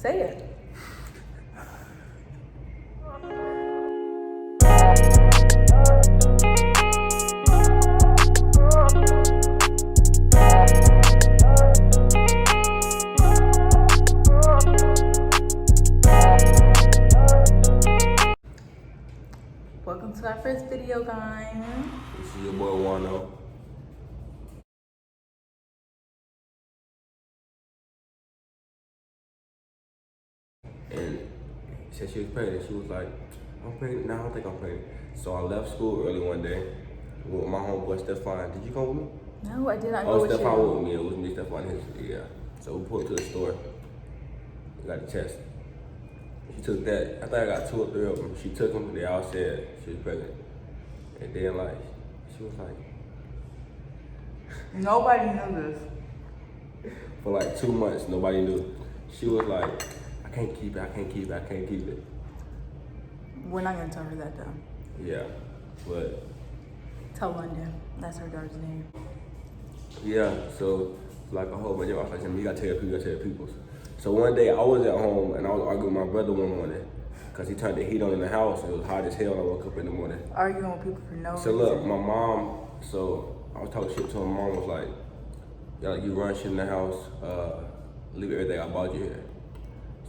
Say it. Welcome to our first video, guys. This is your boy Wano. And she said she was pregnant. She was like, I'm pregnant. No, I don't think I'm pregnant. So I left school early one day with my homeboy Stefan. Did you come with me? No, I did not go with you. Stefan with me. It was me, Stefan, yeah. So we pulled to the store. We got the test. She took that. I think I got 2 or 3 of them. She took them. They all said she was pregnant. And then like, she was like, Nobody knew this. for like 2 months, nobody knew. She was like, I can't keep it, I can't keep it, I can't keep it. We're not gonna tell her that though. Yeah, but. Tell London. That's her daughter's name. Yeah, so like a whole bunch of, I was like, you gotta tell your people, you gotta tell your people. So one day I was at home and I was arguing with my brother one morning because he turned the heat on in the house and it was hot as hell when I woke up in the morning. Arguing with people for no reason. So look, my mom, so I was talking shit to her. My mom was like, yeah, you run shit in the house, leave everything I bought you here.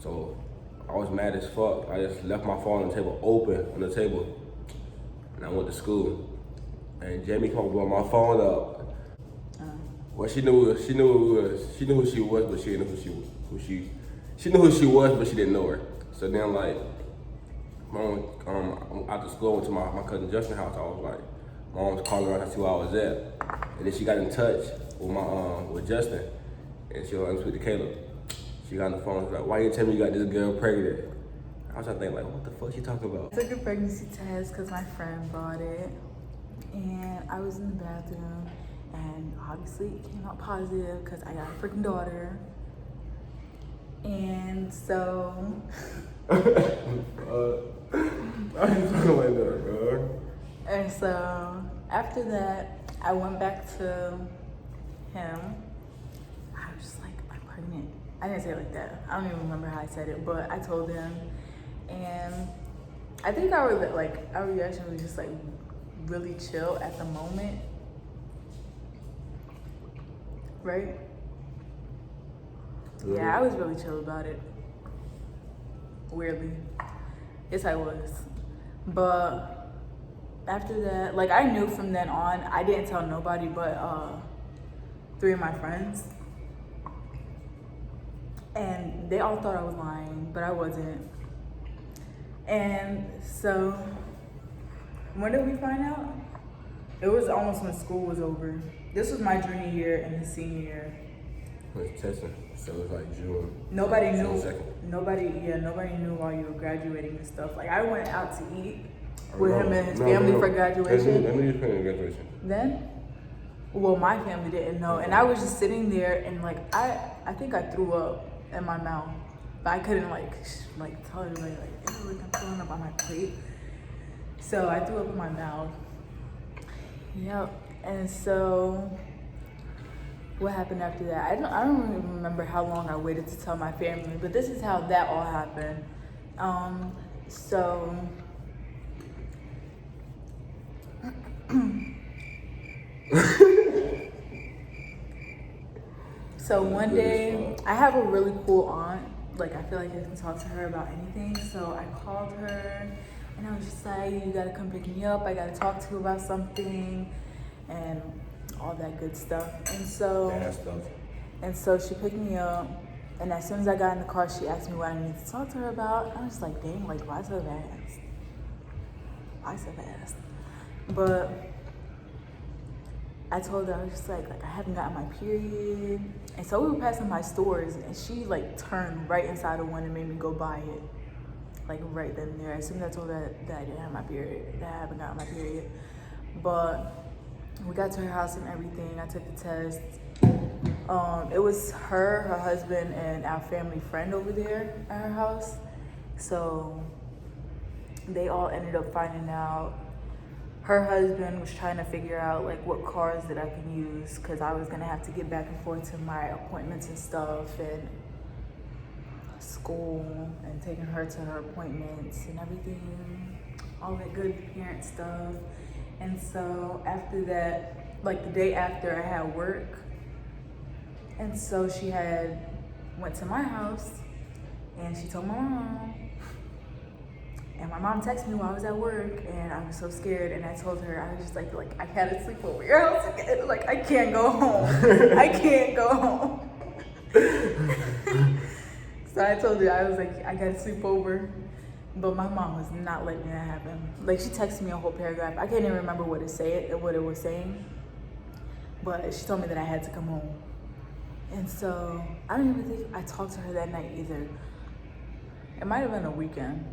So I was mad as fuck. I just left my phone on the table open on the table and I went to school. And Jamie came and blew my phone up. Well, she knew who she was, but she didn't know she knew who she was, but she didn't know her. So then like, after school, I went to my cousin Justin's house. I was like, my mom was calling around to see where I was at. And then she got in touch with with Justin. And she was like, speak to Caleb. She got on the phone, she was like, why you tell me you got this girl pregnant? I was trying to think like, what the fuck she talking about? I took a pregnancy test because my friend bought it. And I was in the bathroom. And obviously it came out positive because I got a freaking daughter. And so I ain't talking like that, bro. And so after that, I went back to him. I was just like, I'm pregnant. I didn't say it like that. I don't even remember how I said it, but I told him. And I think our reaction was just like really chill at the moment. Right? Yeah, I was really chill about it. Weirdly. Yes, I was. But after that, like I knew from then on, I didn't tell nobody but 3 of my friends. And they all thought I was lying, but I wasn't. And so, when did we find out? It was almost when school was over. This was my junior year and the senior year. It was testing, so it was like June. Nobody knew. June 2nd. Nobody knew while you were graduating and stuff. Like I went out to eat with him and his family for graduation. Let me just finish graduation. Then, well, my family didn't know, and I was just sitting there and like I think I threw up in my mouth, but I couldn't like tell everybody like, ew, like I'm throwing up on my plate. So I threw up in my mouth. Yep. And so what happened after that? I don't even remember how long I waited to tell my family, but this is how that all happened. So so one day I have a really cool aunt. Like I feel like I can talk to her about anything. So I called her and I was just like, you gotta come pick me up. I gotta talk to you about something and all that good stuff. And so she picked me up, and as soon as I got in the car, she asked me what I needed to talk to her about. I was like, dang, like why so fast? Why so fast? But I told her, I was just like I haven't gotten my period. And so we were passing my stores, and she like turned right inside of one and made me go buy it. Like right then and there. As soon as I told her that I didn't have my period, that I haven't gotten my period. But we got to her house and everything. I took the test. It was her husband, and our family friend over there at her house. So they all ended up finding out. Her husband was trying to figure out like what cars that I can use because I was gonna have to get back and forth to my appointments and stuff. And school and taking her to her appointments and everything, all that good parent stuff. And so after that, like the day after, I had work, and so she had went to my house and she told my mom. And my mom texted me while I was at work, and I was so scared. And I told her, I was just like I gotta sleep over your house again. Like, I can't go home. I can't go home. So I told her, I was like, I gotta sleep over. But my mom was not letting that happen. Like, she texted me a whole paragraph. I can't even remember what it was saying. But she told me that I had to come home. And so I don't even think I talked to her that night either. It might have been a weekend.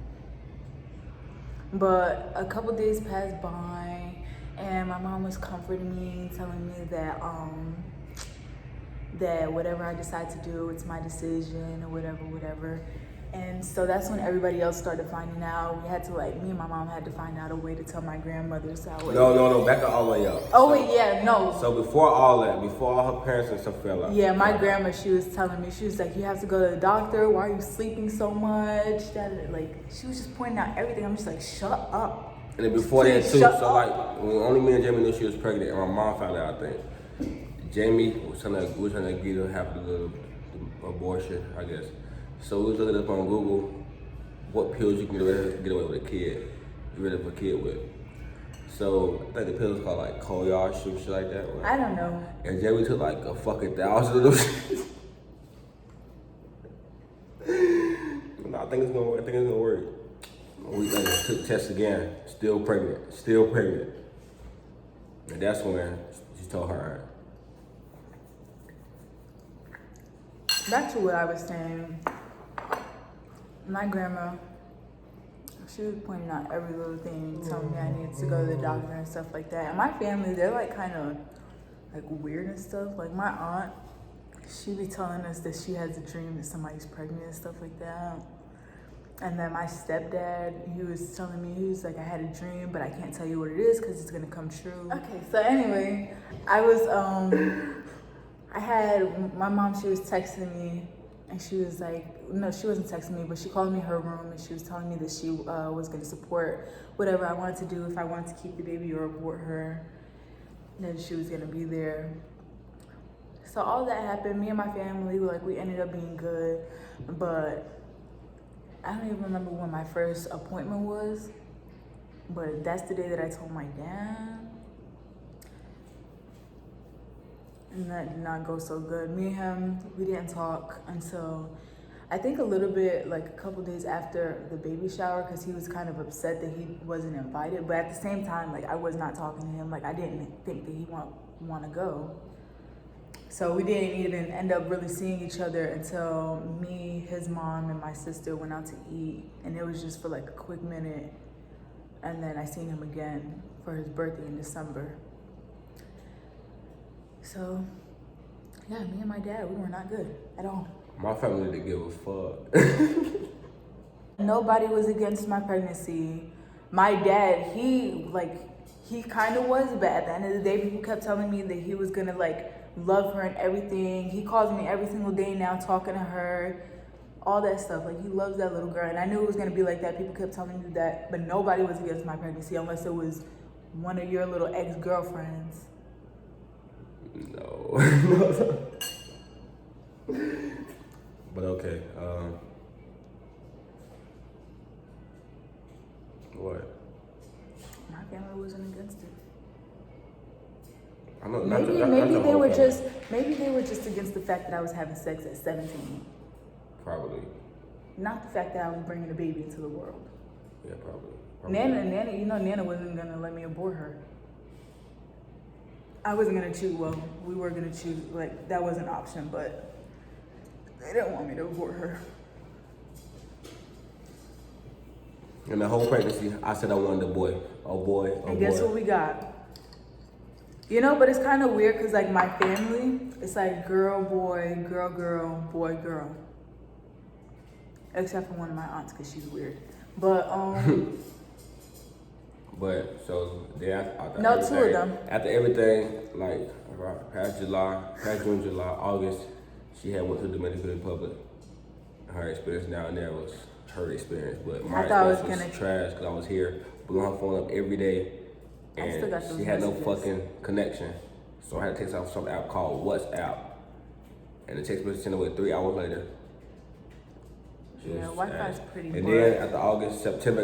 But a couple days passed by, and my mom was comforting me, telling me that that whatever I decide to do, it's my decision or whatever. And so that's when everybody else started finding out. We had to, like, me and my mom had to find out a way to tell my grandmother. So I would, No, back all the way up. Oh, wait, yeah, no. So before all that, before all her parents and stuff fell out. Yeah, my grandma, she was telling me, she was like, you have to go to the doctor. Why are you sleeping so much? Like, she was just pointing out everything. I'm just like, shut up. And then before that too, Shut so up. like, when only me and Jamie knew she was pregnant, and my mom found out, I think. Jamie was trying to get her have the abortion, I guess. So we was looking up on Google what pills you can get away with a kid, get rid of a kid with. So I think the pills called like Koyar, shit like that. Right? I don't know. And Jamie took like a fucking 1,000 of those. No, I think it's gonna work. A week later, took tests again, still pregnant. And that's when she told her. Back to what I was saying. My grandma, she was pointing out every little thing, telling me I needed to go to the doctor and stuff like that. And my family, they're like kind of like weird and stuff. Like my aunt, she be telling us that she has a dream that somebody's pregnant and stuff like that. And then my stepdad, he was telling me, he was like, I had a dream, but I can't tell you what it is because it's gonna come true. Okay, so anyway, I had my mom, she was texting me. And she was like, no, she wasn't texting me, but she called me in her room and she was telling me that she was going to support whatever I wanted to do. If I wanted to keep the baby or abort her, that she was going to be there. So all that happened. Me and my family, we ended up being good. But I don't even remember when my first appointment was. But that's the day that I told my dad. And that did not go so good. Me and him, we didn't talk until I think a little bit, like a couple days after the baby shower, because he was kind of upset that he wasn't invited. But at the same time, like I was not talking to him. Like I didn't think that he want to go. So we didn't even end up really seeing each other until me, his mom, and my sister went out to eat. And it was just for like a quick minute. And then I seen him again for his birthday in December. So, yeah, me and my dad, we were not good at all. My family didn't give a fuck. Nobody was against my pregnancy. My dad, he kind of was, but at the end of the day, people kept telling me that he was gonna like love her and everything. He calls me every single day now, talking to her, all that stuff. Like he loves that little girl, and I knew it was gonna be like that. People kept telling me that, but nobody was against my pregnancy unless it was one of your little ex-girlfriends. No. But okay. What? My family wasn't against it. I know. Maybe they were just against the fact that I was having sex at 17. Probably. Not the fact that I was bringing a baby into the world. Yeah, probably. Nana, Nana wasn't gonna let me abort her. I wasn't gonna choose. Well, we were gonna choose. Like that was an option, but they didn't want me to abort her. And the whole pregnancy, I said I wanted a boy. Oh boy. And guess what we got? But it's kind of weird because like my family, it's like girl, boy, girl, boy, girl. Except for one of my aunts because she's weird. But But so they after no, two of them. After everything, like past June, July, August, she had went to the Dominican Republic. Her experience down there was her experience, but my thought I was experience was gonna- trash because I was here, blowing her phone up every day, I still got and those she had no messages. fucking connection. So I had to take off some app called WhatsApp, and the text message sent away 3 hours later. Yeah, Wi-Fi is pretty And boring. then after August, September,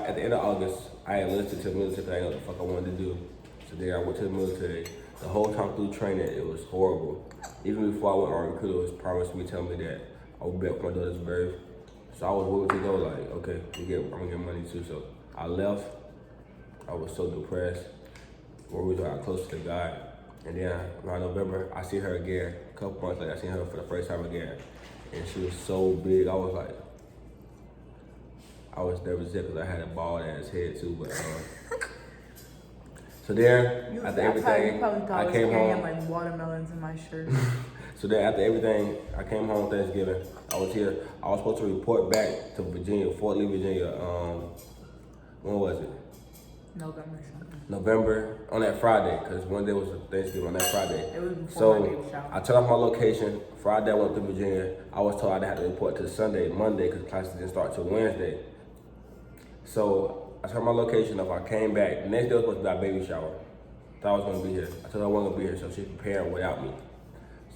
at the end of August, I enlisted to the military. 'Cause I didn't know what the fuck I wanted to do. So then I went to the military. The whole time through training, it was horrible. Even before I went on recruiter, was promised me, telling me that I would be up for my daughter's birth. So I was willing to go. Like, okay, I'm gonna get money too. So I left. I was so depressed. Worried I got closer to God. And then around November, I see her again. A couple months later, I seen her for the first time again. And she was so big. I was nervous because I had a bald ass head too. But so then after everything, you probably thought I I was came carrying home. like watermelons in my shirt. So then after everything, I came home Thanksgiving. I was here. I was supposed to report back to Virginia, Fort Lee, Virginia. When was it? November something. November, on that Friday, because one day was Thanksgiving on that Friday. It was before my baby So shower. I turned off my location. Friday I went to Virginia. I was told I didn't have to report till Sunday, Monday, because classes didn't start till Wednesday. So I turned my location off. I came back. The next day was supposed to be our baby shower. Thought I was going to be here. I told her I wasn't going to be here, so she's preparing without me.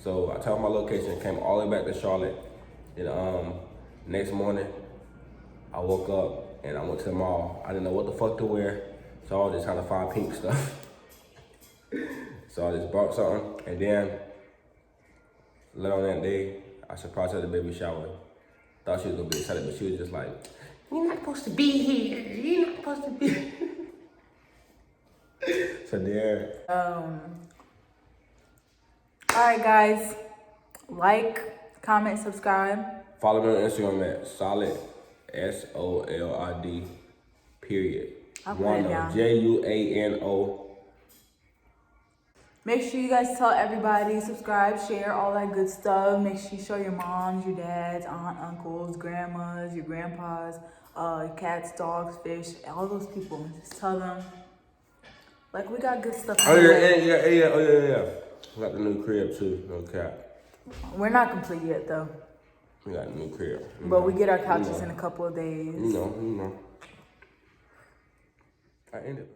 So I turned my location, came all the way back to Charlotte. And next morning, I woke up and I went to the mall. I didn't know what the fuck to wear. So I was just trying to find pink stuff. So I just bought something, and then later on that day, I surprised her at the baby shower. Thought she was gonna be excited, but she was just like, "You're not supposed to be here. You're not supposed to be." So there. Alright guys, like, comment, subscribe. Follow me on Instagram at solid SOLID period. I'll put it down. JUANO. Make sure you guys tell everybody, subscribe, share, all that good stuff. Make sure you show your moms, your dads, aunt, uncles, grandmas, your grandpas, cats, dogs, fish, all those people. Just tell them. Like, we got good stuff. Oh yeah. We got the new crib too, no cap. We're not complete yet though. We got a new crib. But we get our couches in a couple of days. You know. I ended.